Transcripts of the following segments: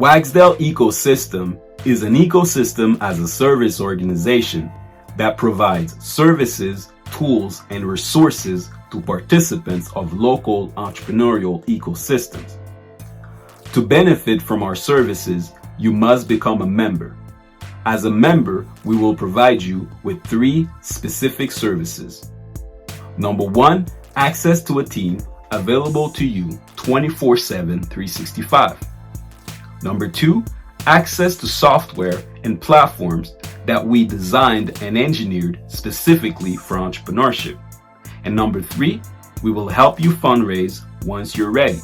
WXDL Ecosystem is an ecosystem as a service organization that provides services, tools, and resources to participants of local entrepreneurial ecosystems. To benefit from our services, you must become a member. As a member, we will provide you with 3 specific services. Number 1, access to a team available to you 24/7, 365. Number 2, access to software and platforms that we designed and engineered specifically for entrepreneurship. And number 3, we will help you fundraise once you're ready.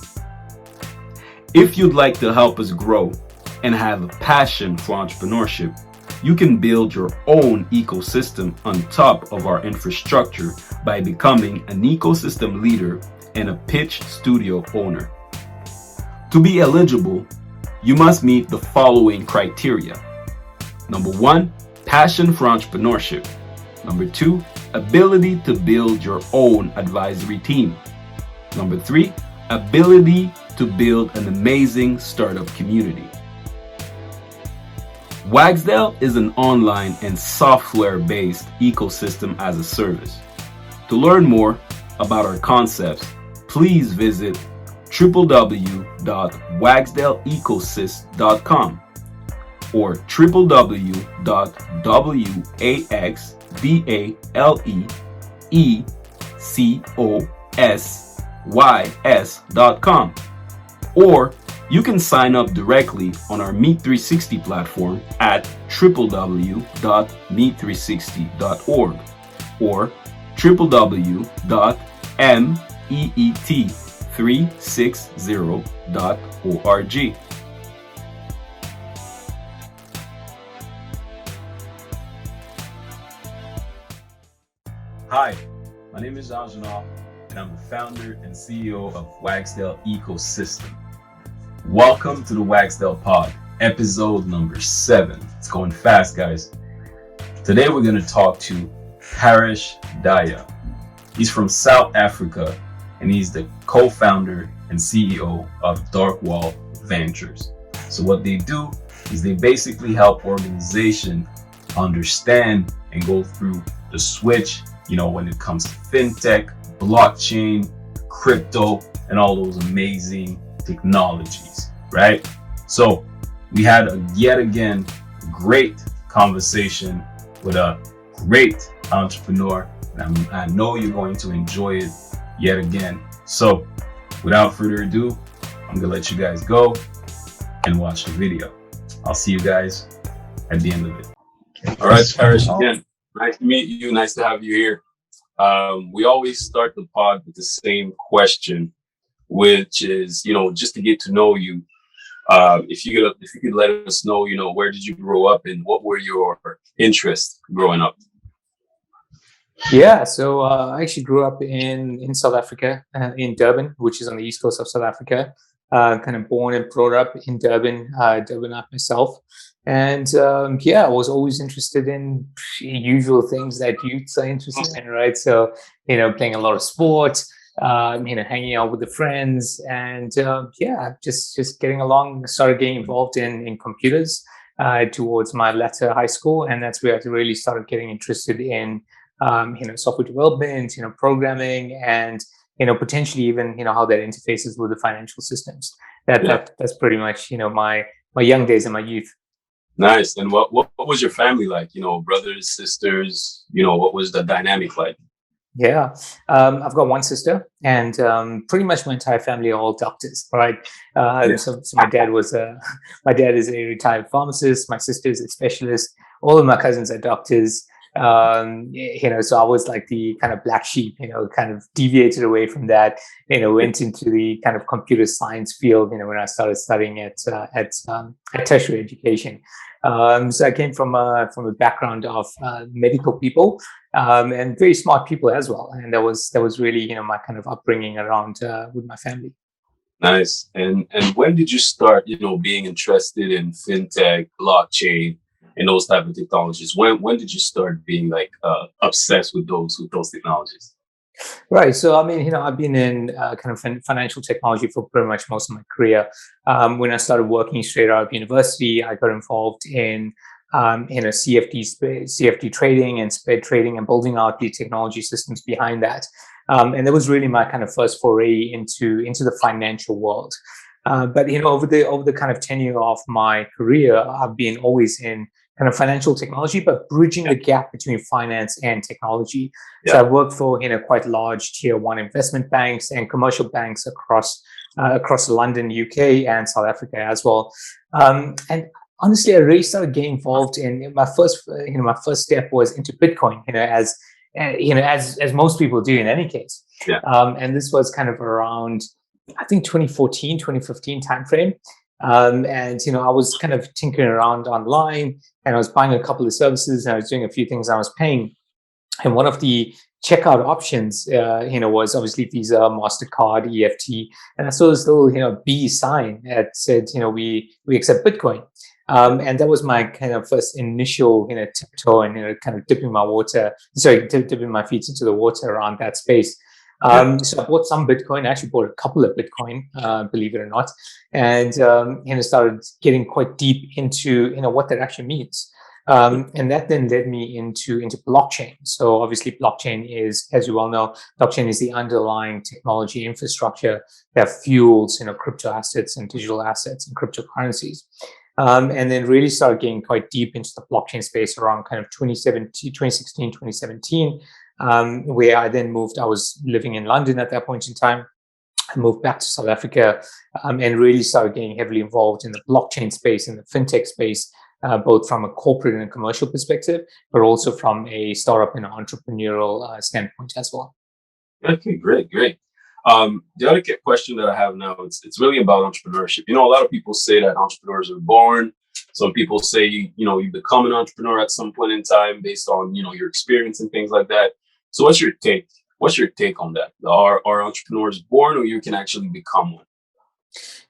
If you'd like to help us grow and have a passion for entrepreneurship, you can build your own ecosystem on top of our infrastructure by becoming an ecosystem leader and a pitch studio owner. To be eligible, you must meet the following criteria. Number 1, passion for entrepreneurship. Number 2, ability to build your own advisory team. Number 3, ability to build an amazing startup community. WXDL is an online and software-based ecosystem as a service. To learn more about our concepts, please visit www.waxdaleecosys.com or www.waxdaleecosys.com, or you can sign up directly on our Meet360 platform at www.meet360.org or www.meet360.org. Hi, my name is Jean-Genal, and I'm the founder and CEO of WXDL Ecosystem. Welcome to the WXDL POD, episode number 7. It's going fast, guys. Today we're going to talk to Paresh Daya. He's from South Africa, and he's the co-founder and CEO of Darkwall Ventures. So what they do is they basically help organizations understand and go through the switch, when it comes to fintech, blockchain, crypto, and all those amazing technologies, right? So we had yet again great conversation with a great entrepreneur, and I know you're going to enjoy it yet again. So without further ado, I'm gonna let you guys go and watch the video. I'll see you guys at the end of it. All right, Paresh, again, nice to meet you. Nice to have you here. We always start the pod with the same question, which is, just to get to know you. If you could let us know, where did you grow up and what were your interests growing up? Yeah, so I actually grew up in South Africa, in Durban, which is on the east coast of South Africa. Kind of born and brought up in Durban, Durbanite myself. And I was always interested in usual things that youths are interested in, right? So, playing a lot of sports, hanging out with the friends, and just getting along. Started getting involved in computers towards my latter high school, and that's where I really started getting interested in software development, programming, and potentially even how that interfaces with the financial systems. That's pretty much my young days and my youth. Nice. And what was your family like? Brothers, sisters. What was the dynamic like? Yeah, I've got one sister, and pretty much my entire family are all doctors, right? So my dad is a retired pharmacist. My sister is a specialist. All of my cousins are doctors. So I was like the kind of black sheep, kind of deviated away from that, went into the kind of computer science field, when I started studying at tertiary education. So I came from a background of medical people, and very smart people as well. And that was really, my kind of upbringing around with my family. Nice. And when did you start, being interested in fintech, blockchain, and those type of technologies? When did you start being like obsessed with those technologies? Right. So, I mean, I've been in kind of financial technology for pretty much most of my career. When I started working straight out of university, I got involved in, CFD trading and spread trading and building out the technology systems behind that. And that was really my kind of first foray into the financial world. But over the kind of tenure of my career, I've been always in kind of financial technology, but bridging the gap between finance and technology. So Yeah. I've worked for quite large tier one investment banks and commercial banks across London, UK, and South Africa as well. And honestly, I really started getting involved in my first step was into Bitcoin. As most people do in any case. Yeah. And this was kind of around, I think, 2014, 2015 timeframe. And I was kind of tinkering around online, and I was buying a couple of services, and I was doing a few things I was paying. And one of the checkout options, was obviously Visa, Mastercard, EFT, and I saw this little, B sign that said, we accept Bitcoin. And that was my kind of first initial, tiptoe and kind of dipping my feet into the water around that space. So I bought some Bitcoin. I actually bought a couple of Bitcoin, believe it or not, and started getting quite deep into what that actually means. And that then led me into blockchain. So obviously, blockchain is, as you well know, blockchain is the underlying technology infrastructure that fuels crypto assets and digital assets and cryptocurrencies. And then really started getting quite deep into the blockchain space around kind of 2016, 2017, where I then moved. I was living in London at that point in time. I moved back to South Africa, and really started getting heavily involved in the blockchain space and the fintech space, both from a corporate and a commercial perspective, but also from a startup and entrepreneurial standpoint as well. Okay, great, great. The other question that I have now, it's really about entrepreneurship. A lot of people say that entrepreneurs are born. Some people say, you become an entrepreneur at some point in time based on, your experience and things like that. So what's your take? What's your take on that? Are entrepreneurs born, or you can actually become one?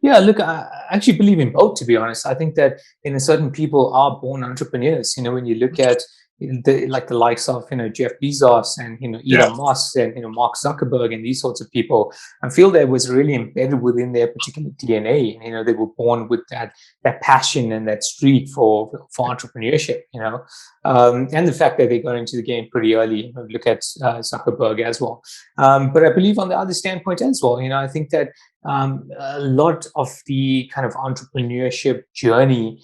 Yeah, look, I actually believe in both, to be honest. I think that certain people are born entrepreneurs. When you look at the likes of Jeff Bezos and Yeah. Elon Musk and Mark Zuckerberg and these sorts of people, I feel that was really embedded within their particular DNA. And they were born with that passion and that streak for entrepreneurship. And the fact that they got into the game pretty early. Look at Zuckerberg as well. But I believe on the other standpoint as well. I think that a lot of the kind of entrepreneurship journey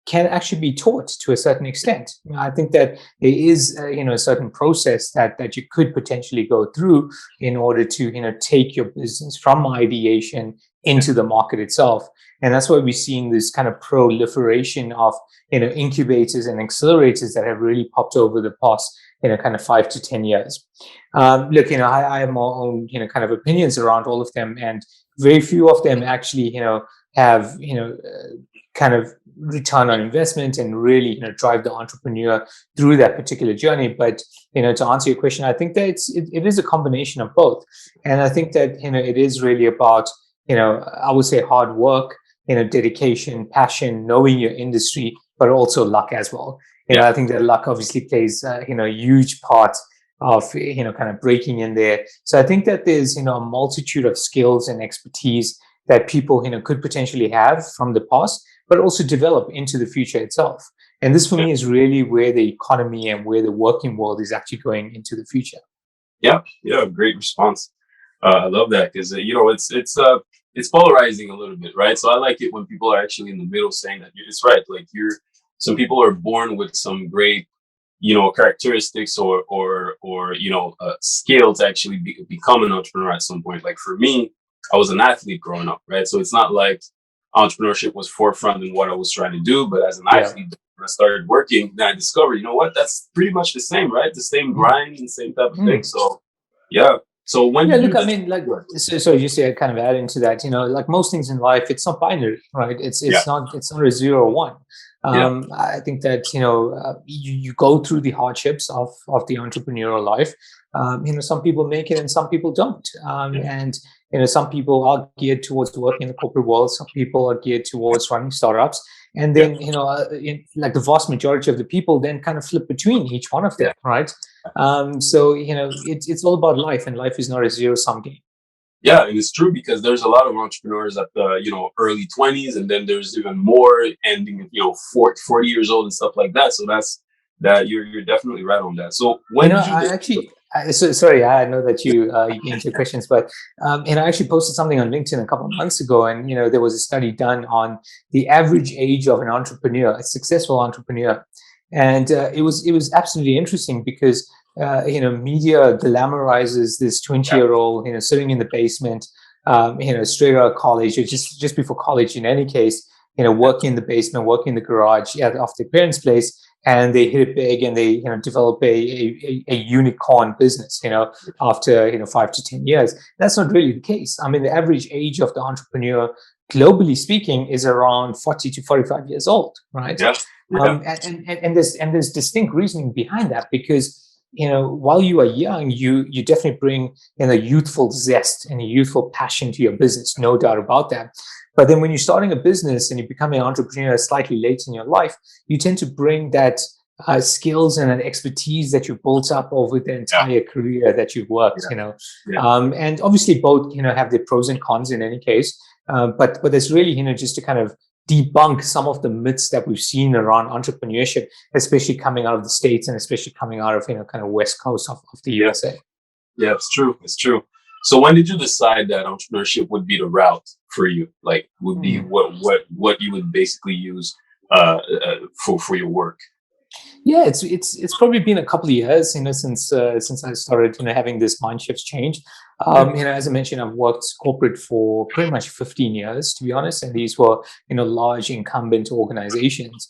can actually be taught to a certain extent. I think that there is a certain process that you could potentially go through in order to take your business from ideation into the market itself. And that's why we're seeing this kind of proliferation of incubators and accelerators that have really popped over the past kind of 5 to 10 years. Look, I have my own kind of opinions around all of them, and very few of them actually have kind of return on investment and really drive the entrepreneur through that particular journey. But to answer your question, I think that it is a combination of both, and I think that it is really about I would say hard work, dedication, passion, knowing your industry, but also luck as well. I think that luck obviously plays a huge part of kind of breaking in there. So I think that there's a multitude of skills and expertise that people could potentially have from the past, but also develop into the future itself. And this for me is really where the economy and where the working world is actually going into the future. Yeah, yeah, great response. I love that because it's polarizing a little bit, right? So I like it when people are actually in the middle saying that it's right. Like some people are born with some great, characteristics or skill to actually become an entrepreneur at some point. Like for me, I was an athlete growing up, right? So it's not like entrepreneurship was forefront in what I was trying to do, but as an athlete, when I started working, then I discovered, that's pretty much the same, right? The same grind and same type of thing. So yeah. So when look, I mean, like, so just to kind of add into that, like most things in life, it's not binary, right? It's not a 0 or 1. I think that you go through the hardships of the entrepreneurial life. Some people make it and some people don't. And some people are geared towards working in the corporate world. Some people are geared towards running startups. And then like the vast majority of the people then kind of flip between each one of them, right? So it's all about life, and life is not a zero-sum game. Yeah, and it's true because there's a lot of entrepreneurs at the early 20s, and then there's even more ending at 40 years old and stuff like that. So that's that you're definitely right on that. So when did you I actually, so sorry, I know that you get into questions, but and I actually posted something on LinkedIn a couple of months ago, and there was a study done on the average age of an entrepreneur, a successful entrepreneur, and it was absolutely interesting because media glamorizes this 20-year-old sitting in the basement, straight out of college or just before college in any case, working in the basement, working in the garage off their parents' place, and they hit it big and they develop a unicorn business after 5 to 10 years. That's not really the case. I mean, the average age of the entrepreneur, globally speaking, is around 40 to 45 years old, right? Yeah. And there's distinct reasoning behind that, because while you are young, you definitely bring a youthful zest and a youthful passion to your business, no doubt about that. But then when you're starting a business and you become an entrepreneur slightly late in your life, you tend to bring that skills and an expertise that you built up over the entire career that you've worked. And obviously both have their pros and cons in any case. But there's really just to kind of debunk some of the myths that we've seen around entrepreneurship, especially coming out of the States and especially coming out of kind of West Coast of the USA. Yeah, it's true. It's true. So when did you decide that entrepreneurship would be the route for you? Like, would be what you would basically use for your work? Yeah, it's probably been a couple of years, since I started, having this mind shift change. As I mentioned, I've worked corporate for pretty much 15 years, to be honest, and these were, large incumbent organizations.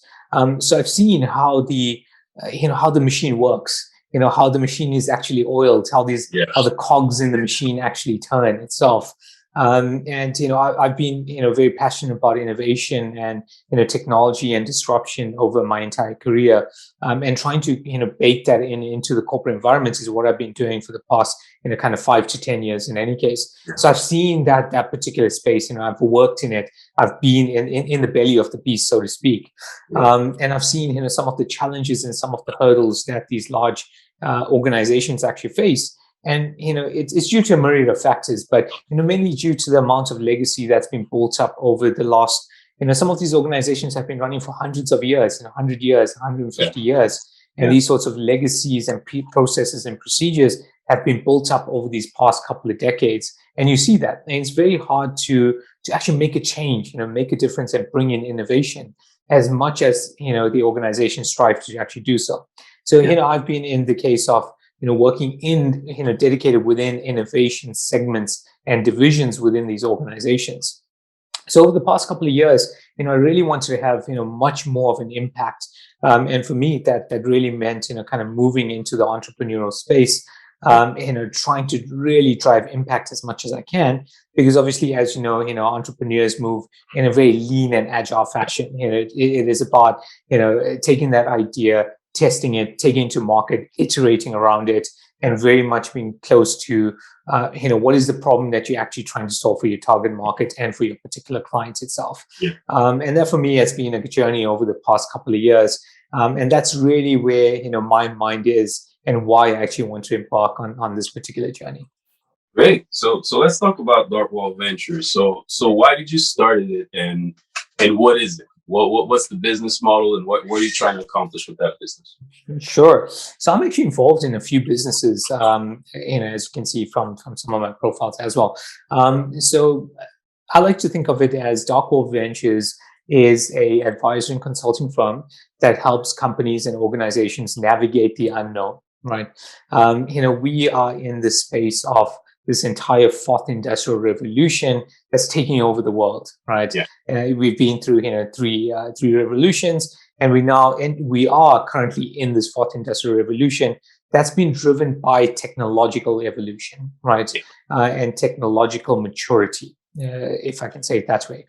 So I've seen how how the machine works, how the machine is actually oiled, how the cogs in the machine actually turn itself. And I've been very passionate about innovation and technology and disruption over my entire career, and trying to bake that into the corporate environment is what I've been doing for the past kind of 5 to 10 years in any case. So I've seen that particular space. I've worked in it. I've been in the belly of the beast, so to speak, and I've seen some of the challenges and some of the hurdles that these large organizations actually face. And it's due to a myriad of factors, but mainly due to the amount of legacy that's been built up over the last. Some of these organizations have been running for hundreds of years, 100 years, 150 years, and these sorts of legacies and processes and procedures have been built up over these past couple of decades. And you see that, and it's very hard to actually make a change, make a difference, and bring in innovation as much as the organization strive to actually do so. So I've been in the case of working in, dedicated within innovation segments and divisions within these organizations. So over the past couple of years, I really wanted to have, much more of an impact. And for me, that really meant, kind of moving into the entrepreneurial space, trying to really drive impact as much as I can, because obviously, as you know, entrepreneurs move in a very lean and agile fashion. It is about, taking that idea, testing it, taking it to market, iterating around it, and very much being close to, what is the problem that you're actually trying to solve for your target market and for your particular clients itself. And that for me has been a journey over the past couple of years. And that's really where, my mind is and why I actually want to embark on this particular journey. Great. So let's talk about Darkwall Ventures. So why did you start it, and what is it? What's the business model, and what are you trying to accomplish with that business? Sure. So I'm actually involved in a few businesses, as you can see from some of my profiles as well. So I like to think of it as Darkwall Ventures is a advisory and consulting firm that helps companies and organizations navigate the unknown, right? We are in the space of this entire fourth industrial revolution that's taking over the world, right? We've been through three revolutions, and we are currently in this fourth industrial revolution that's been driven by technological evolution, right? And technological maturity, if I can say it that way.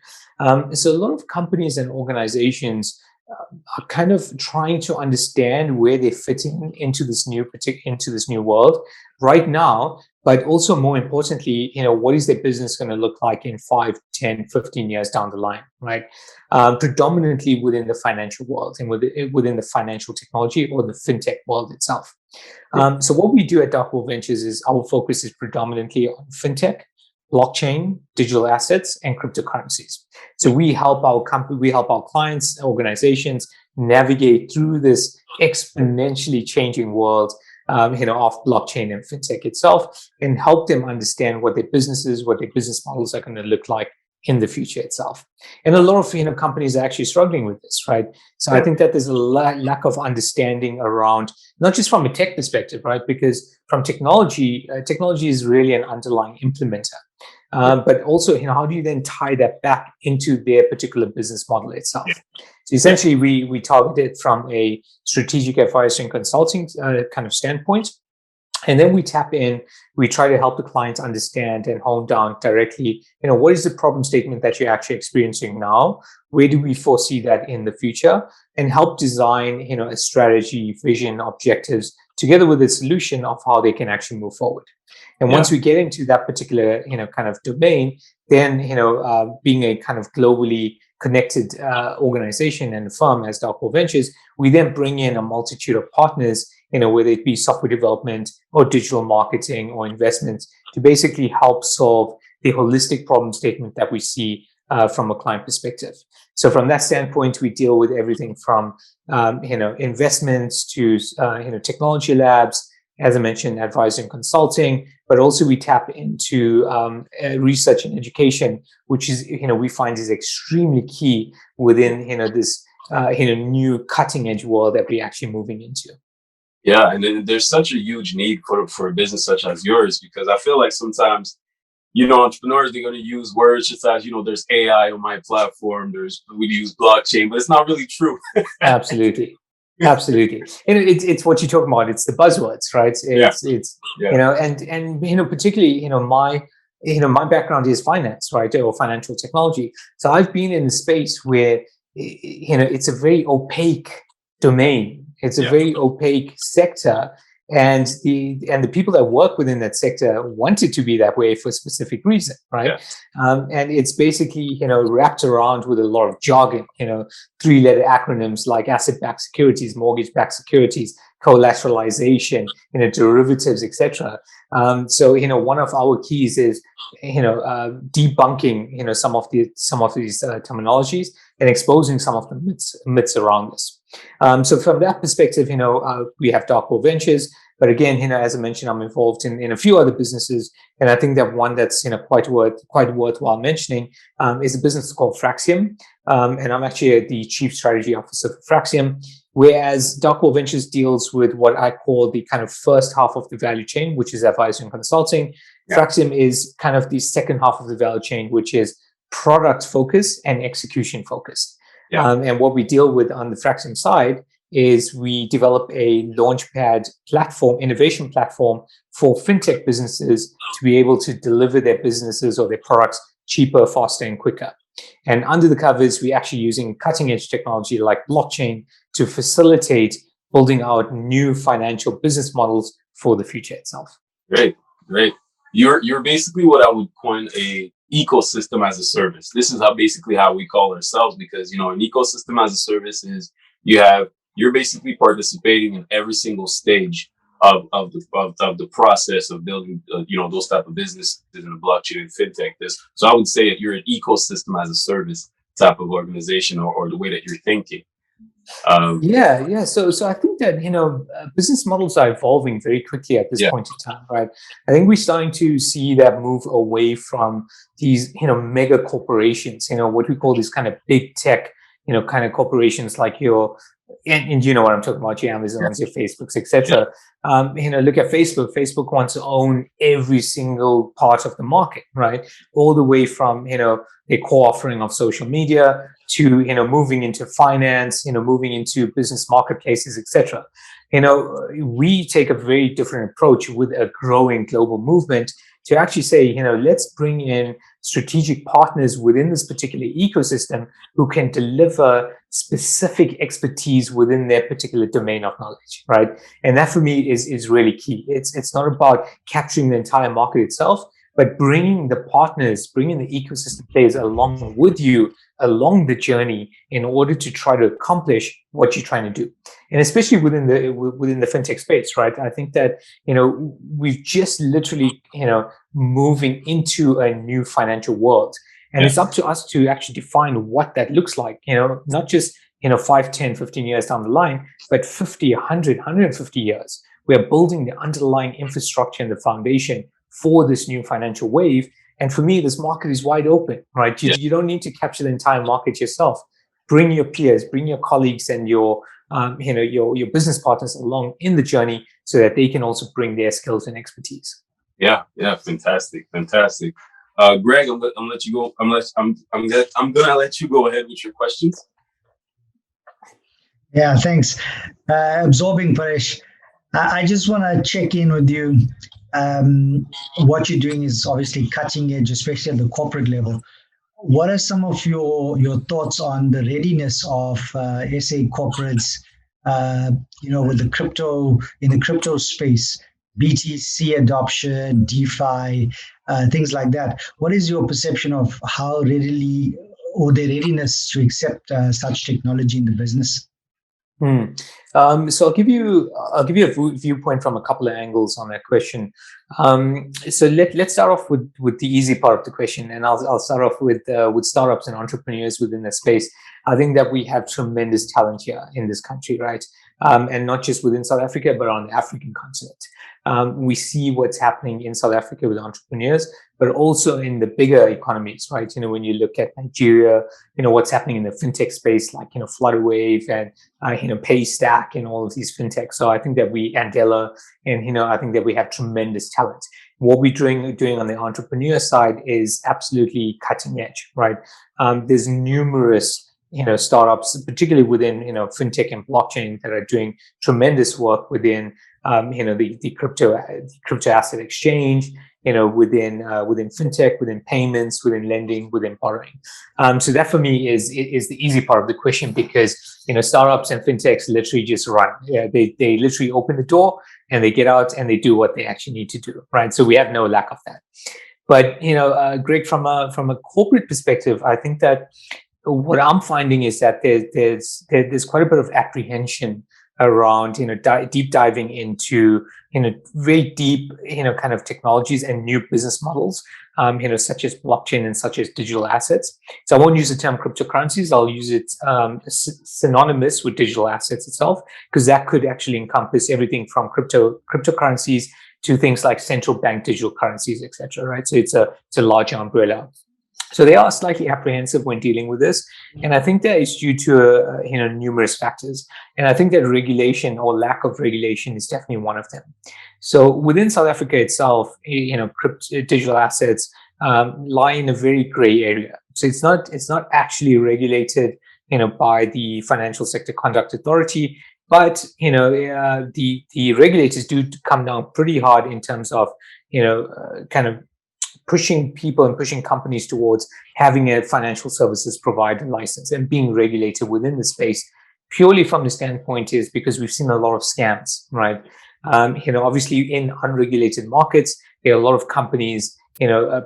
So a lot of companies and organizations are kind of trying to understand where they fit into this new world right now, but also more importantly, what is their business going to look like in 5, 10, 15 years down the line, right? Predominantly within the financial world and within the financial technology or the fintech world itself. So what we do at Darkwolf Ventures is our focus is predominantly on fintech, blockchain, digital assets, and cryptocurrencies. So we help our clients, organizations navigate through this exponentially changing world, of blockchain and fintech itself, and help them understand what their businesses, what their business models are going to look like in the future itself. And a lot of companies are actually struggling with this, right? So I think that there's a lack of understanding around, not just from a tech perspective, right? Because from technology is really an underlying implementer. But also, how do you then tie that back into their particular business model itself? So essentially, we target it from a strategic advisory and consulting kind of standpoint. And then we tap in, we try to help the clients understand and hone down directly, what is the problem statement that you're actually experiencing now? Where do we foresee that in the future? And help design, a strategy, vision, objectives, together with a solution of how they can actually move forward. And once we get into that particular, kind of domain, then, being a kind of globally connected organization and firm as Darkwolf Ventures, we then bring in a multitude of partners, whether it be software development or digital marketing or investments, to basically help solve the holistic problem statement that we see from a client perspective. So from that standpoint, we deal with everything from, investments to, technology labs, as I mentioned, advisory and consulting, but also we tap into research and education, which is, we find is extremely key within, this, new cutting edge world that we're actually moving into. Yeah, and then there's such a huge need for a business such as yours, because I feel like sometimes, entrepreneurs, they're going to use words such as, there's AI on my platform, we use blockchain, but it's not really true. Absolutely. Absolutely. It's what you're talking about. It's the buzzwords, right? And particularly, my background is finance, right? Or financial technology. So I've been in a space where, it's a very opaque domain. It's a very opaque sector. And the people that work within that sector want it to be that way for a specific reason, right? And it's basically, wrapped around with a lot of jargon, 3-letter acronyms like asset-backed securities, mortgage-backed securities, collateralization, derivatives, etc. So, one of our keys is, debunking, some of these terminologies and exposing some of the myths around this. So from that perspective, we have Darkwolf Ventures, but again, as I mentioned, I'm involved in a few other businesses, and I think that one that's quite worthwhile mentioning is a business called Fraxium, and I'm actually the chief strategy officer for Fraxium. Whereas Darkwolf Ventures deals with what I call the kind of first half of the value chain, which is advisory and consulting. Fraxium is kind of the second half of the value chain, which is product focused and execution focused. And what we deal with on the Fraxium side is we develop a launchpad platform, innovation platform for fintech businesses to be able to deliver their businesses or their products cheaper, faster, and quicker. And under the covers, we're actually using cutting edge technology like blockchain to facilitate building out new financial business models for the future itself. Great. You're basically what I would coin a ecosystem as a service. This is basically how we call ourselves, because an ecosystem as a service is you're basically participating in every single stage of the process of building those type of businesses in the blockchain and fintech. So I would say that you're an ecosystem as a service type of organization, or the way that you're thinking. So I think that business models are evolving very quickly at this point in time, right? I think we're starting to see that move away from these mega corporations, what we call these kind of big tech, kind of corporations like and you know what I'm talking about, your Amazons, your Facebooks, etc. Look at Facebook. Facebook wants to own every single part of the market, right? All the way from a core offering of social media to moving into finance, moving into business marketplaces, etc. We take a very different approach with a growing global movement to actually say, let's bring in strategic partners within this particular ecosystem who can deliver specific expertise within their particular domain of knowledge, right? And that for me is really key. It's not about capturing the entire market itself, but bringing the partners, bringing the ecosystem players along with you along the journey in order to try to accomplish what you're trying to do. And especially within the fintech space, right? I think that, we've just literally, moving into a new financial world. And it's up to us to actually define what that looks like, not just, 5, 10, 15 years down the line, but 50, 100, 150 years. We are building the underlying infrastructure and the foundation for this new financial wave. And for me, this market is wide open, right? You don't need to capture the entire market yourself. Bring your peers, bring your colleagues and your business partners along in the journey so that they can also bring their skills and expertise. Yeah, fantastic. Greg, I'm gonna let you go. I'm gonna let you go ahead with your questions. Yeah, thanks. Absorbing, Paresh. I just want to check in with you. What you're doing is obviously cutting edge, especially at the corporate level. What are some of your thoughts on the readiness of SA corporates, with the crypto space, BTC adoption, DeFi, things like that? What is your perception of how readily or their readiness to accept such technology in the business? So I'll give you a viewpoint from a couple of angles on that question. So let's start off with the easy part of the question, and I'll start off with startups and entrepreneurs within the space. I think that we have tremendous talent here in this country, right? And not just within South Africa, but on the African continent. We see what's happening in South Africa with entrepreneurs, but also in the bigger economies, right? When you look at Nigeria, what's happening in the fintech space, like, Flutterwave and, Paystack and all of these fintechs. So I think that Andela, and, I think that we have tremendous talent. What we're doing on the entrepreneur side is absolutely cutting edge, right? There's numerous startups, particularly within fintech and blockchain, that are doing tremendous work within the crypto asset exchange, within fintech, within payments, within lending, within borrowing. So that for me is the easy part of the question, because startups and fintechs literally just run. They literally open the door and they get out and they do what they actually need to do, right? So we have no lack of that. But Greg, from a corporate perspective, I think that what I'm finding is that there's quite a bit of apprehension around deep diving into very deep kind of technologies and new business models, such as blockchain and such as digital assets. So I won't use the term cryptocurrencies. I'll use it synonymous with digital assets itself, because that could actually encompass everything from cryptocurrencies to things like central bank digital currencies, etc. Right? So it's a larger umbrella. So they are slightly apprehensive when dealing with this, and I think that is due to numerous factors. And I think that regulation or lack of regulation is definitely one of them. So within South Africa itself, digital assets lie in a very gray area. So it's not actually regulated, by the Financial Sector Conduct Authority, but the regulators do come down pretty hard in terms of kind of pushing people and pushing companies towards having a financial services provider license and being regulated within the space, purely from the standpoint is because we've seen a lot of scams, right? Obviously in unregulated markets, there are a lot of companies,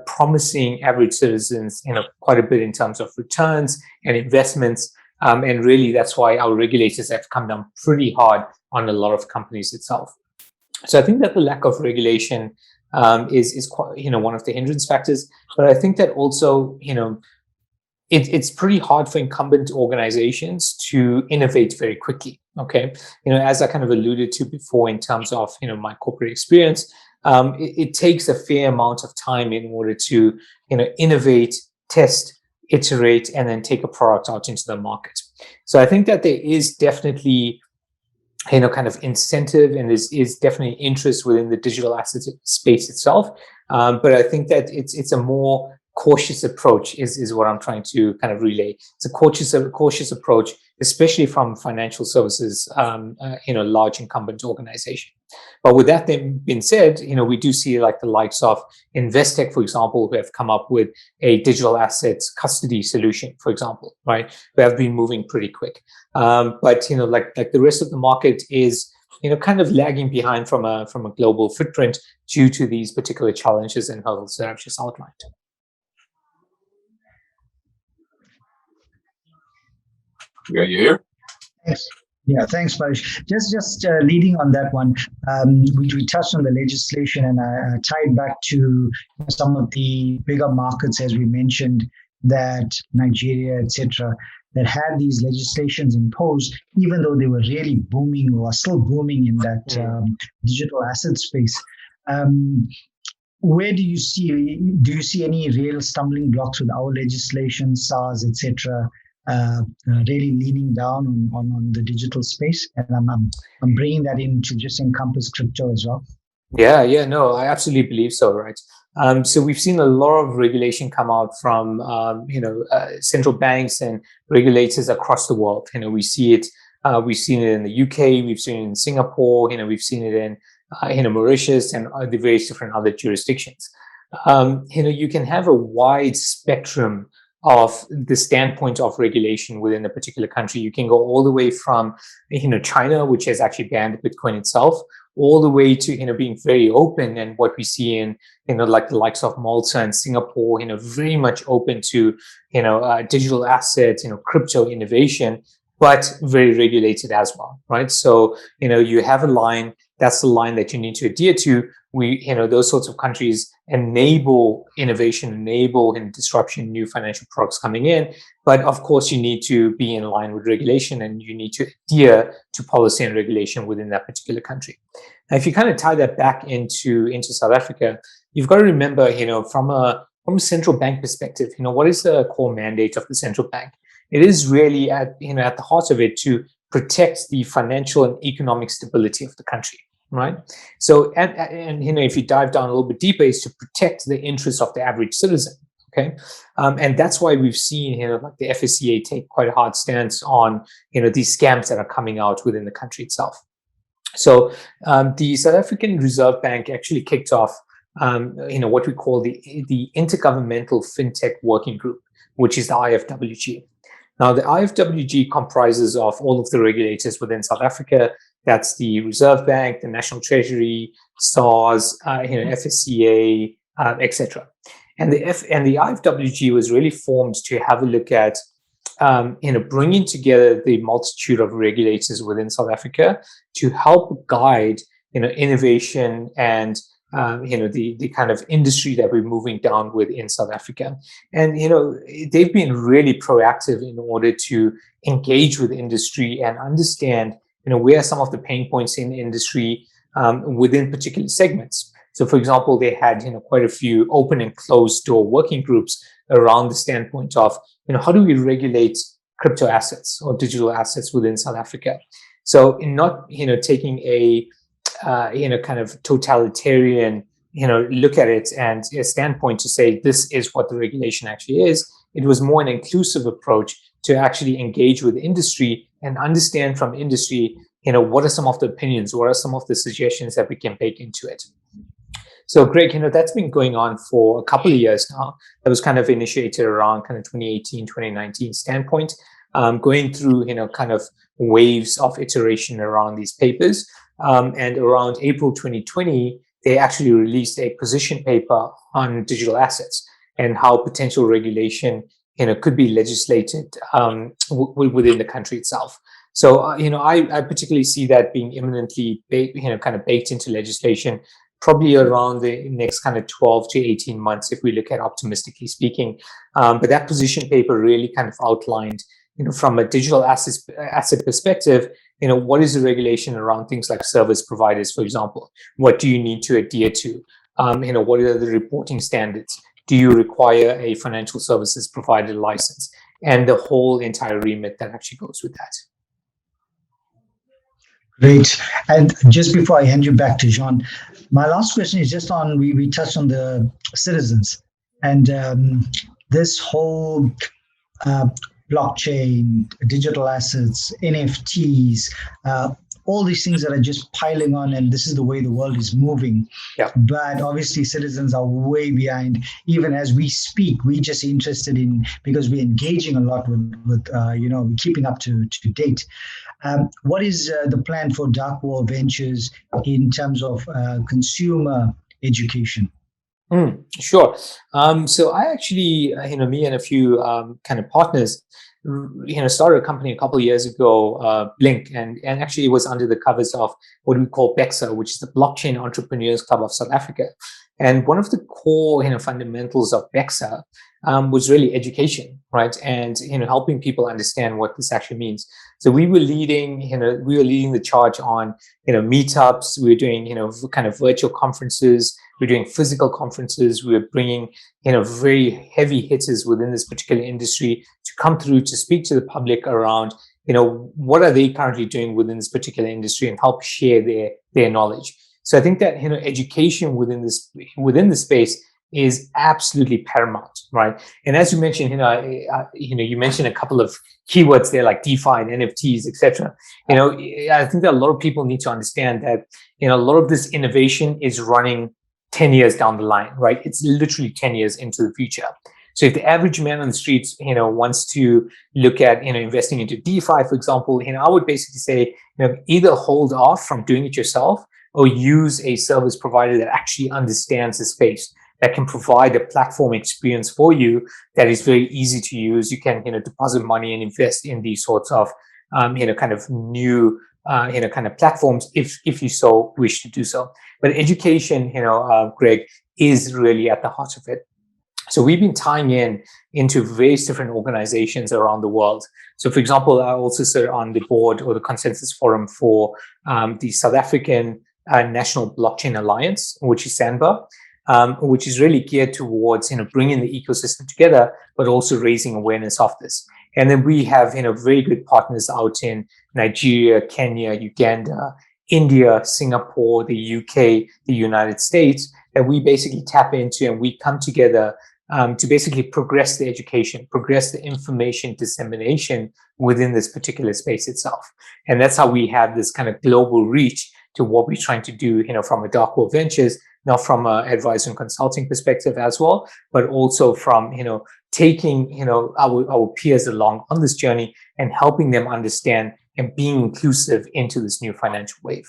promising average citizens, quite a bit in terms of returns and investments. And really that's why our regulators have come down pretty hard on a lot of companies itself. So I think that the lack of regulation is quite, one of the hindrance factors. But I think that also, it's pretty hard for incumbent organizations to innovate very quickly. Okay, as I kind of alluded to before in terms of my corporate experience, it takes a fair amount of time in order to innovate, test, iterate, and then take a product out into the market. So I think that there is definitely kind of incentive, and is definitely interest within the digital asset space itself. But I think that it's a more cautious approach is what I'm trying to kind of relay. It's a cautious approach, especially from financial services, large incumbent organization. But with that being said, we do see like the likes of Investec, for example, who have come up with a digital assets custody solution, for example, right? Who have been moving pretty quick. But like the rest of the market is kind of lagging behind from a global footprint due to these particular challenges and hurdles that I've just outlined. Yeah, you here? Yes. Yeah, thanks, Paresh. Just leading on that one, we touched on the legislation, and I tied back to some of the bigger markets, as we mentioned, that Nigeria, etc., that had these legislations imposed, even though they were really booming or are still booming in that digital asset space. Where do you see any real stumbling blocks with our legislation, SARS, etc., really leaning down on the digital space? And I'm bringing that in to just encompass crypto as well. Yeah, no, I absolutely believe so, right? So we've seen a lot of regulation come out from central banks and regulators across the world. We see it. We've seen it in the UK. We've seen it in Singapore. We've seen it in Mauritius and the various different other jurisdictions. You can have a wide spectrum of the standpoint of regulation within a particular country. You can go all the way from China, which has actually banned Bitcoin itself, all the way to being very open, and what we see in like the likes of Malta and Singapore, very much open to digital assets, crypto innovation, but very regulated as well, right? So you have a line. That's the line that you need to adhere to. Those sorts of countries enable innovation, enable disruption, new financial products coming in. But of course, you need to be in line with regulation, and you need to adhere to policy and regulation within that particular country. Now, if you kind of tie that back into South Africa, you've got to remember, from a central bank perspective, what is the core mandate of the central bank? It is really at the heart of it to protect the financial and economic stability of the country. Right. So, and if you dive down a little bit deeper, is to protect the interests of the average citizen. Okay. And that's why we've seen, like the FSCA take quite a hard stance on, these scams that are coming out within the country itself. So, the South African Reserve Bank actually kicked off, what we call the Intergovernmental FinTech Working Group, which is the IFWG. Now, the IFWG comprises of all of the regulators within South Africa. That's the Reserve Bank, the National Treasury, SARS, FSCA, etc. And the IFWG was really formed to have a look at, bringing together the multitude of regulators within South Africa to help guide, innovation and the kind of industry that we're moving down with in South Africa. And, they've been really proactive in order to engage with industry and understand, where are some of the pain points in the industry within particular segments. So, for example, they had, quite a few open and closed door working groups around the standpoint of, how do we regulate crypto assets or digital assets within South Africa? So in not, taking a kind of totalitarian, look at it and a standpoint to say this is what the regulation actually is. It was more an inclusive approach to actually engage with industry and understand from industry, what are some of the opinions, what are some of the suggestions that we can bake into it. So, Greg, that's been going on for a couple of years now. That was kind of initiated around kind of 2018, 2019 standpoint, going through, kind of waves of iteration around these papers. And around April 2020, they actually released a position paper on digital assets and how potential regulation, could be legislated within the country itself. So, I particularly see that being imminently, kind of baked into legislation, probably around the next kind of 12 to 18 months, if we look at optimistically speaking. But that position paper really kind of outlined, from a digital asset perspective, what is the regulation around things like service providers, for example? What do you need to adhere to? What are the reporting standards? Do you require a financial services provider license? And the whole entire remit that actually goes with that. Great. And just before I hand you back to Jean, my last question is just on, we touched on the citizens. And this whole uh, blockchain, digital assets, NFTs, all these things that are just piling on, and this is the way the world is moving. Yeah. But obviously, citizens are way behind. Even as we speak, we're just interested in, because we're engaging a lot with keeping up to date. What is the plan for Dark World Ventures in terms of consumer education? Sure. So I actually, me and a few kind of partners, started a company a couple of years ago, Blink, and actually it was under the covers of what we call BEXA, which is the Blockchain Entrepreneurs Club of South Africa. And one of the core, fundamentals of BEXA was really education, right? And helping people understand what this actually means. So we were leading the charge on meetups. We were doing kind of virtual conferences. We're doing physical conferences. We're bringing very heavy hitters within this particular industry to come through to speak to the public around what are they currently doing within this particular industry and help share their knowledge. So I think that education within the space is absolutely paramount, right? And as you mentioned, you mentioned a couple of keywords there like DeFi and NFTs, etc. I think that a lot of people need to understand that a lot of this innovation is running 10 years down the line, right? It's literally 10 years into the future. So if the average man on the streets, wants to look at, investing into DeFi, for example, I would basically say, either hold off from doing it yourself or use a service provider that actually understands the space, that can provide a platform experience for you that is very easy to use. You can, deposit money and invest in these sorts of, kind of new, kind of platforms if you so wish to do so. But education, Greg, is really at the heart of it. So we've been tying into various different organizations around the world. So, for example, I also sit on the board or the consensus forum for the South African National Blockchain Alliance, which is SANBA, which is really geared towards bringing the ecosystem together, but also raising awareness of this. And then we have very good partners out in Nigeria, Kenya, Uganda, India, Singapore, the UK, the United States, that we basically tap into, and we come together to basically progress the education, progress the information dissemination within this particular space itself. And that's how we have this kind of global reach to what we're trying to do, from a Dark World Ventures, not from an advice and consulting perspective as well, but also from, taking, our peers along on this journey and helping them understand and being inclusive into this new financial wave.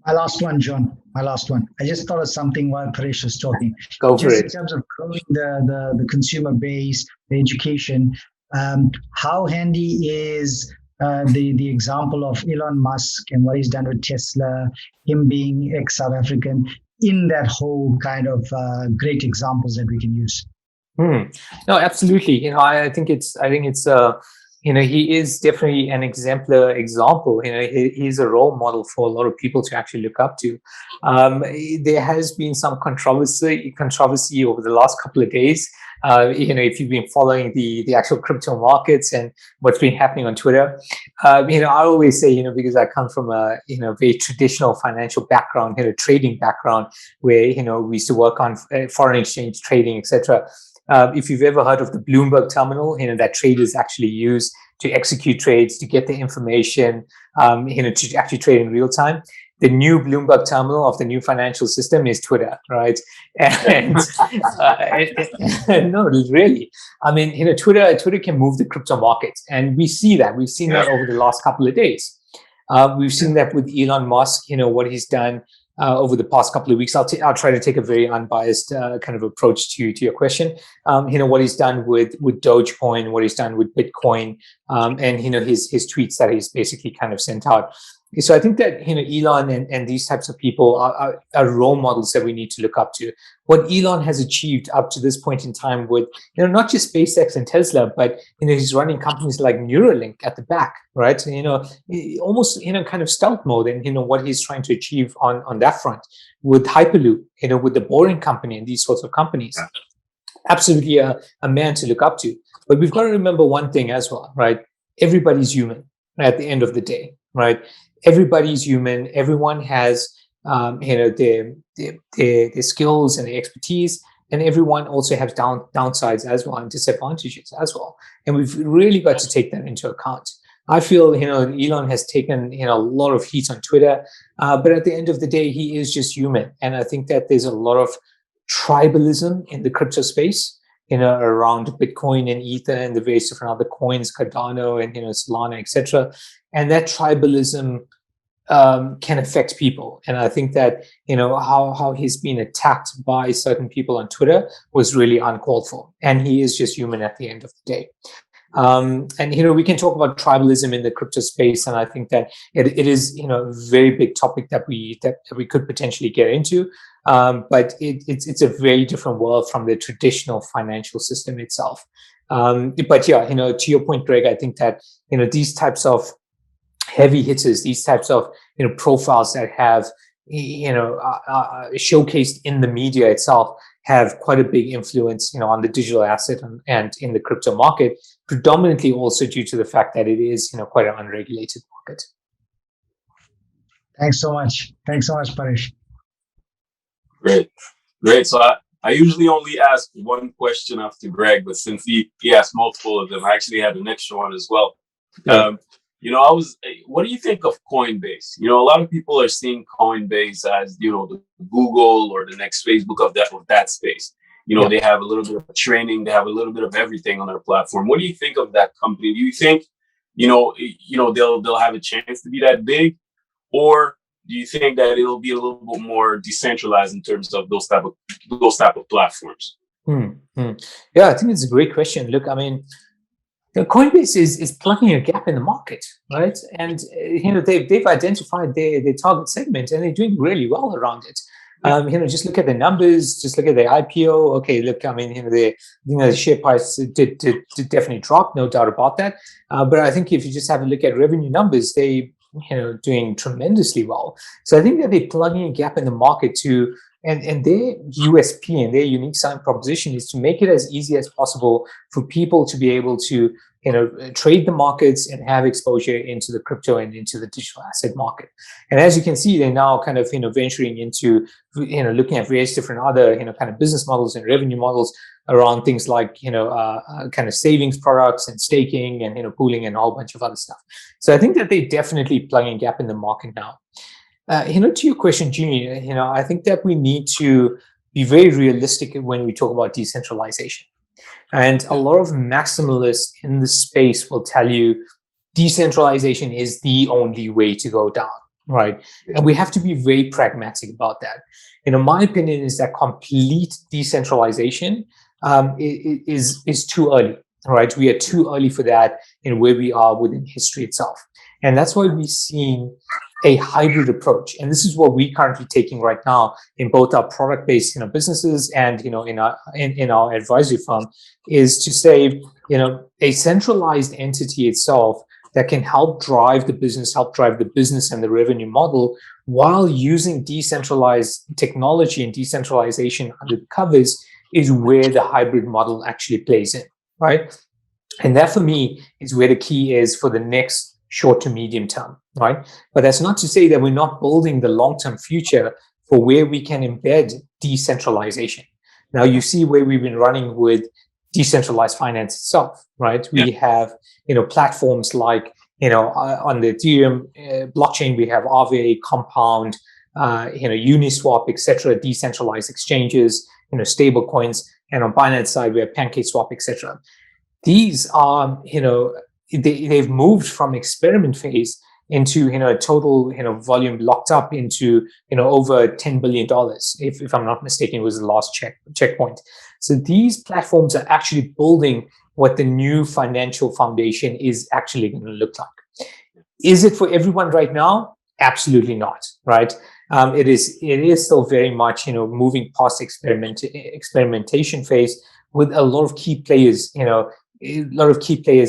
My last one, John. My last one. I just thought of something while Paresh was talking. Go for just it. In terms of growing the consumer base, the education, how handy is the example of Elon Musk and what he's done with Tesla, him being ex-South African, in that whole kind of great examples that we can use? No, absolutely. I think it's he is definitely an exemplar example. He's a role model for a lot of people to actually look up to. There has been some controversy over the last couple of days. If you've been following the actual crypto markets and what's been happening on Twitter, I always say, because I come from a very traditional financial background, trading background, where we used to work on foreign exchange trading, etc. If you've ever heard of the Bloomberg terminal, that traders actually use to execute trades, to get the information, to actually trade in real time. The new Bloomberg terminal of the new financial system is Twitter, right? And no, really, I mean, Twitter can move the crypto markets, and we see that. We've seen that over the last couple of days. We've seen that with Elon Musk, what he's done over the past couple of weeks. I'll try to take a very unbiased kind of approach to your question. What he's done with Dogecoin, what he's done with Bitcoin, and his tweets that he's basically kind of sent out. So I think that Elon and these types of people are role models that we need to look up to. What Elon has achieved up to this point in time with not just SpaceX and Tesla, but he's running companies like Neuralink at the back, right? Almost kind of stealth mode, and what he's trying to achieve on that front with Hyperloop, with the Boring Company and these sorts of companies. Absolutely a man to look up to. But we've got to remember one thing as well, right? Everybody's human at the end of the day, right? Everybody's human. Everyone has, their skills and their expertise. and everyone also has downsides as well and disadvantages as well. And we've really got to take that into account. I feel, Elon has taken, a lot of heat on Twitter, but at the end of the day, he is just human. And I think that there's a lot of tribalism in the crypto space, around Bitcoin and Ether and the various different other coins, Cardano and, Solana, etc. And that tribalism can affect people. And I think that, how he's been attacked by certain people on Twitter was really uncalled for. And he is just human at the end of the day. And, we can talk about tribalism in the crypto space. And I think that it is, a very big topic that we could potentially get into. But it's a very different world from the traditional financial system itself. But yeah, to your point, Greg, I think that, these types of heavy hitters, these types of, profiles that have, showcased in the media itself have quite a big influence, on the digital asset and in the crypto market, predominantly also due to the fact that it is, quite an unregulated market. Thanks so much. Thanks so much, Paresh. Great. So I usually only ask one question after Greg, but since he asked multiple of them, I actually had an extra one as well. Yeah. What do you think of Coinbase? A lot of people are seeing Coinbase as, the Google or the next Facebook of that space. They have a little bit of training, they have a little bit of everything on their platform. What do you think of that company? Do you think, they'll have a chance to be that big, or do you think that it'll be a little bit more decentralized in terms of those type of platforms? Yeah, I think it's a great question. Look, I mean, Coinbase is plugging a gap in the market, right? And they've identified their target segment, and they're doing really well around it. Just look at the numbers, just look at their IPO. Okay, look, I mean, the share price did definitely drop, no doubt about that. But I think if you just have a look at revenue numbers, they doing tremendously well. So I think that they're plugging a gap in the market to. And their USP and their unique selling proposition is to make it as easy as possible for people to be able to, trade the markets and have exposure into the crypto and into the digital asset market. And as you can see, they're now kind of, venturing into, looking at various different other, kind of business models and revenue models around things like, kind of savings products and staking and, pooling and a whole bunch of other stuff. So I think that they're definitely plugging a gap in the market now. To your question, Jimmy, I think that we need to be very realistic when we talk about decentralization. And a lot of maximalists in the space will tell you decentralization is the only way to go down, right? And we have to be very pragmatic about that. My opinion is that complete decentralization is too early, right? We are too early for that in where we are within history itself. And that's why we're seeing a hybrid approach. And this is what we're currently taking right now in both our product-based businesses and in our advisory firm, is to say, a centralized entity itself that can help drive the business and the revenue model while using decentralized technology and decentralization under the covers is where the hybrid model actually plays in, right? And that for me is where the key is for the next short to medium term, right? But that's not to say that we're not building the long-term future for where we can embed decentralization. Now you see where we've been running with decentralized finance itself, right? We have, platforms like, on the Ethereum blockchain, we have Aave, Compound, Uniswap, etc., decentralized exchanges, stable coins, and on Binance side, we have PancakeSwap, etc. These are, they've moved from experiment phase into a total volume locked up into over $10 billion, if I'm not mistaken, was the last checkpoint. So these platforms are actually building what the new financial foundation is actually going to look like. Is it for everyone right now? Absolutely not, right? It is still very much moving past experimentation phase with a lot of key players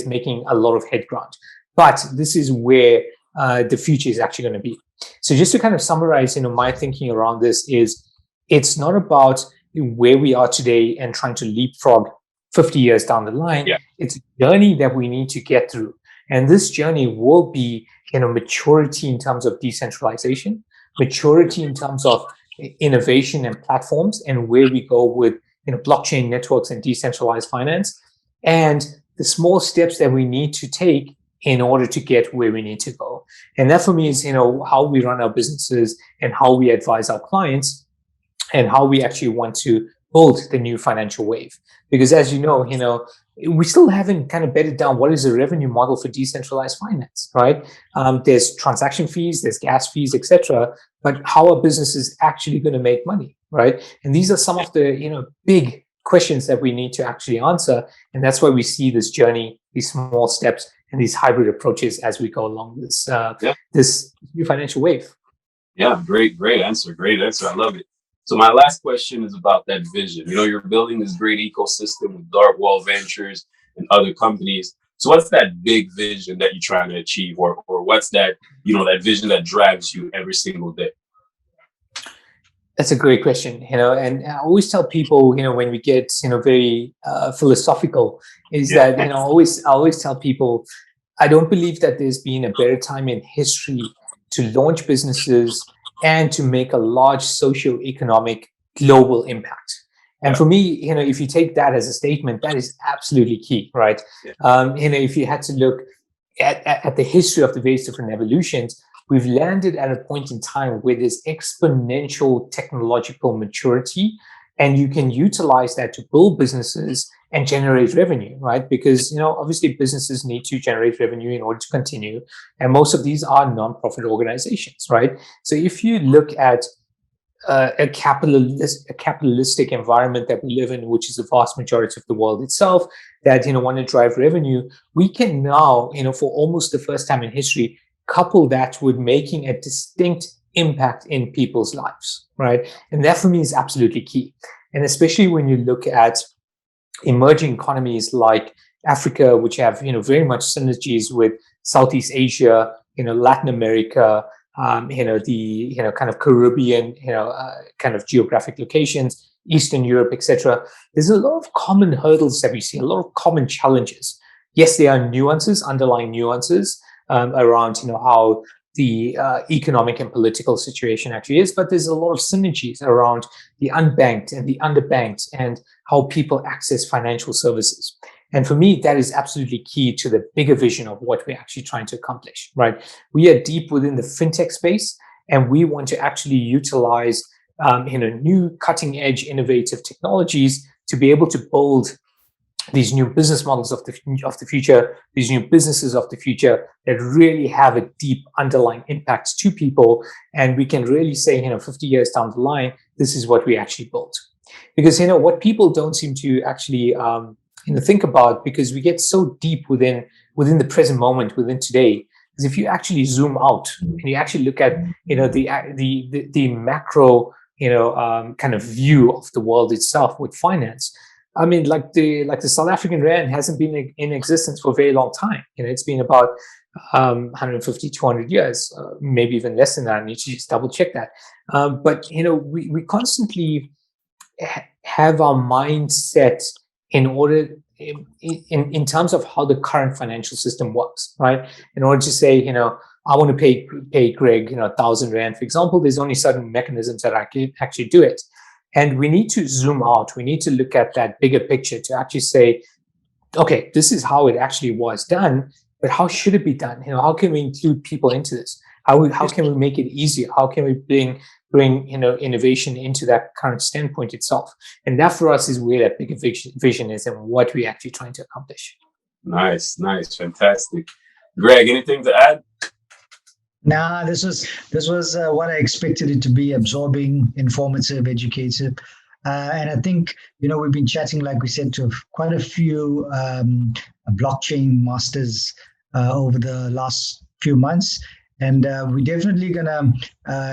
making a lot of head ground. But this is where the future is actually going to be. So just to kind of summarize, my thinking around this is it's not about where we are today and trying to leapfrog 50 years down the line. Yeah. It's a journey that we need to get through. And this journey will be, maturity in terms of decentralization, maturity in terms of innovation and platforms, and where we go with blockchain networks and decentralized finance, and the small steps that we need to take in order to get where we need to go. And that for me is, how we run our businesses and how we advise our clients and how we actually want to build the new financial wave. Because as you know, we still haven't kind of bedded down what is the revenue model for decentralized finance, right? There's transaction fees, there's gas fees, etc. But how are businesses actually going to make money, right? And these are some of the big questions that we need to actually answer. And that's why we see this journey, these small steps, and these hybrid approaches as we go along this new financial wave. Yeah, great answer. Great answer. I love it. So my last question is about that vision. You're building this great ecosystem with Dark Wall Ventures and other companies. So what's that big vision that you're trying to achieve, or what's that, that vision that drives you every single day? That's a great question, and I always tell people, when we get, very philosophical, is that, I always tell people, I don't believe that there's been a better time in history to launch businesses and to make a large socio-economic global impact. And for me, if you take that as a statement, that is absolutely key, right? If you had to look at the history of the various different evolutions, we've landed at a point in time where there's exponential technological maturity, and you can utilize that to build businesses and generate revenue, right? Because, obviously businesses need to generate revenue in order to continue. And most of these are non-profit organizations, right? So if you look at a capitalistic environment that we live in, which is the vast majority of the world itself, that, want to drive revenue, we can now, for almost the first time in history, couple that with making a distinct impact in people's lives, right? And that for me is absolutely key. And especially when you look at emerging economies like Africa, which have, very much synergies with Southeast Asia, Latin America, the, kind of Caribbean, kind of geographic locations, Eastern Europe, etc. There's a lot of common hurdles that we see, a lot of common challenges. Yes, there are underlying nuances around, how the economic and political situation actually is, but there's a lot of synergies around the unbanked and the underbanked and how people access financial services. And for me, that is absolutely key to the bigger vision of what we're actually trying to accomplish, right? We are deep within the fintech space, and we want to actually utilize, new cutting edge innovative technologies to be able to build these new business models of the future, these new businesses of the future that really have a deep underlying impact to people. And we can really say, 50 years down the line, this is what we actually built. Because, what people don't seem to actually, think about, because we get so deep within the present moment, within today, is if you actually zoom out and you actually look at, the macro, kind of view of the world itself with finance. I mean, like the South African rand hasn't been in existence for a very long time. It's been about 150, 200 years, maybe even less than that. I need to just double check that. But we constantly have our mindset in order in terms of how the current financial system works, right? In order to say, I want to pay Greg, 1,000 rand, for example, there's only certain mechanisms that I can actually do it. And we need to zoom out. We need to look at that bigger picture to actually say, okay, this is how it actually was done, but how should it be done? How can we include people into this? How can we make it easier? How can we bring innovation into that current standpoint itself? And that for us is where that bigger vision is and what we're actually trying to accomplish. Nice, fantastic. Greg, anything to add? Nah, this was what I expected it to be: absorbing, informative, educative. And I think, we've been chatting, like we said, to quite a few blockchain masters over the last few months. And we're definitely going to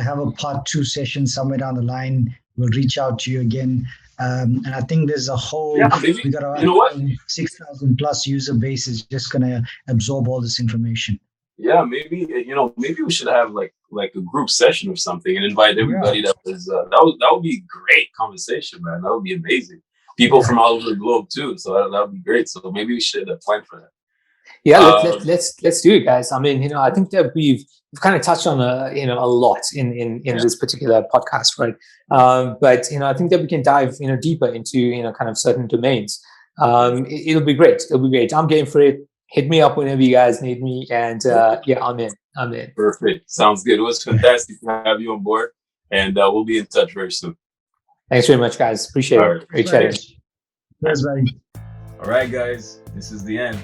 have a part 2 session somewhere down the line. We'll reach out to you again. And I think there's a whole, we got our 6,000 plus user base is just going to absorb all this information. Yeah, maybe we should have like a group session or something and invite everybody that was that would be a great conversation, man. That would be amazing. People from all over the globe too, so that would be great. So maybe we should plan for that. Yeah, let's do it, guys. I mean, I think that we've kind of touched on a lot in this particular podcast, right? But I think that we can dive deeper into kind of certain domains. It'll be great. It'll be great. I'm game for it. Hit me up whenever you guys need me, and I'm in. Perfect. Sounds good. It was fantastic to have you on board, and we'll be in touch very soon. Thanks very much, guys. Appreciate it. Great chatting. Yes, buddy. All right, guys, this is the end.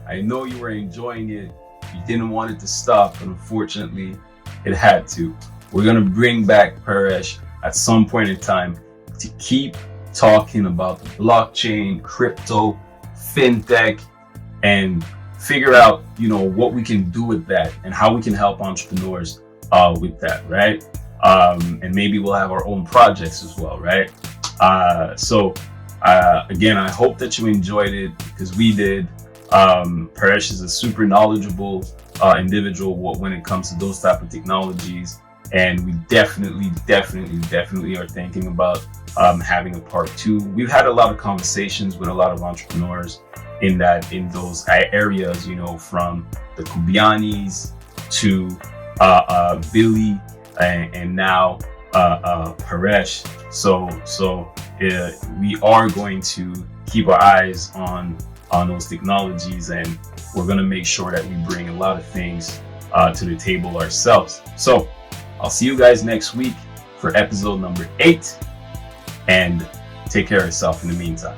I know you were enjoying it. You didn't want it to stop, but unfortunately, it had to. We're going to bring back Paresh at some point in time to keep talking about the blockchain, crypto, fintech, and figure out, what we can do with that and how we can help entrepreneurs with that, right? And maybe we'll have our own projects as well, right? Again, I hope that you enjoyed it, because we did. Paresh is a super knowledgeable individual when it comes to those type of technologies, and we definitely are thinking about having a part 2. We've had a lot of conversations with a lot of entrepreneurs in those areas, from the Kubianis to Billy and now Paresh. So we are going to keep our eyes on those technologies, and we're going to make sure that we bring a lot of things to the table ourselves. So I'll see you guys next week for episode number 8, and take care of yourself in the meantime.